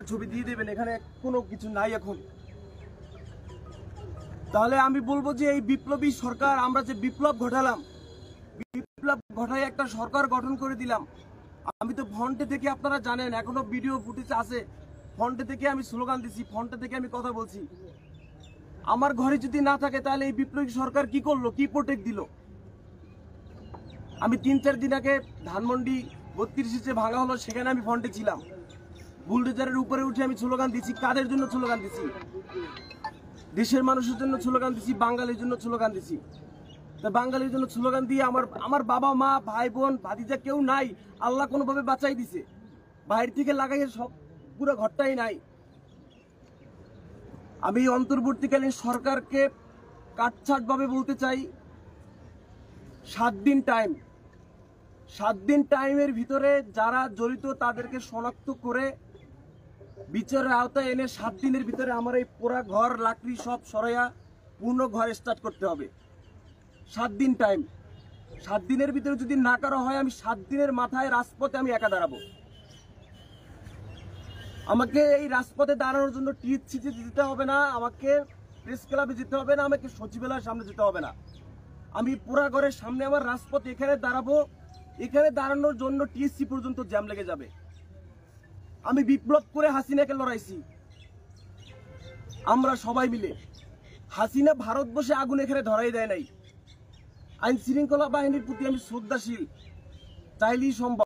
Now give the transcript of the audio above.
ছবি দিয়ে দেবেন, এখানে কোনো কিছু নাই এখন। তাহলে আমি বলবো যে এই বিপ্লবী সরকার, আমরা যে বিপ্লব ঘটালাম, বিপ্লব ঘটায় একটা সরকার গঠন করে দিলাম। আমি তো ফ্রন্টে থেকে, আপনারা জানেন এখনো ভিডিও ফুটেজ আছে, ফ্রন্টে থেকে আমি স্লোগান দিছি, ফ্রন্টে থেকে আমি কথা বলছি। আমার ঘরে যদি না থাকে তাহলে এই বিপ্লবী সরকার কি করলো, কি প্রোটেক্ট দিল? আমি 3-4 দিন আগে ধানমন্ডি 32 ভাঙা হলো, সেখানে আমি ফ্রন্টে ছিলাম। বুলডোজারের উপরে উঠে আমি স্লোগান দিছি। কাদের জন্য স্লোগান দিছি? দেশের মানুষের জন্য স্লোগান দিছি, বাঙালির জন্য স্লোগান দিছি। তা বাঙালির জন্য স্লোগান দিয়ে আমার বাবা মা ভাই বোন ভাতিজা কেউ নাই, আল্লাহ কোনোভাবে বাঁচাই দিছে। বাইরে থেকে লাগাইয়ে সব পুরো ঘরটাই নাই। আমি অন্তর্বর্তীকালীন সরকারকে কাটছাট ভাবে বলতে চাই, 7 দিন টাইম, 7 দিন টাইমের ভিতরে যারা জড়িত তাদেরকে শনাক্ত করে বিচারের আওতায় এনে 7 দিনের ভিতরে আমার এই পোড়া ঘর লাকড়ি সব সরাইয়া পূর্ণ ঘর স্টার্ট করতে হবে। 7 দিন টাইম। 7 দিনের ভিতরে যদি না করা হয়, আমি 7 দিনের মাথায় রাজপথে আমি একা দাঁড়াবো। আমাকে এই রাজপথে দাঁড়ানোর জন্য টিএসসিতে যেতে হবে না, আমাকে প্রেস ক্লাবে যেতে হবে না, আমাকে সচিবালয়ের সামনে যেতে হবে না। আমি পুরা ঘরের সামনে আমার রাজপথ এখানে দাঁড়াবো। এখানে দাঁড়ানোর জন্য টিএসসি পর্যন্ত জ্যাম লেগে যাবে। আমি বিপ্লব করে হাসিনাকে লড়াইছি, আমরা সবাই মিলে। হাসিনা ভারতবর্ষে আগুন এখানে ধরাই দেয় নাই। আইন শৃঙ্খলা বাহিনীর প্রতি আমি শ্রদ্ধাশীল, চাইলেই সম্ভব।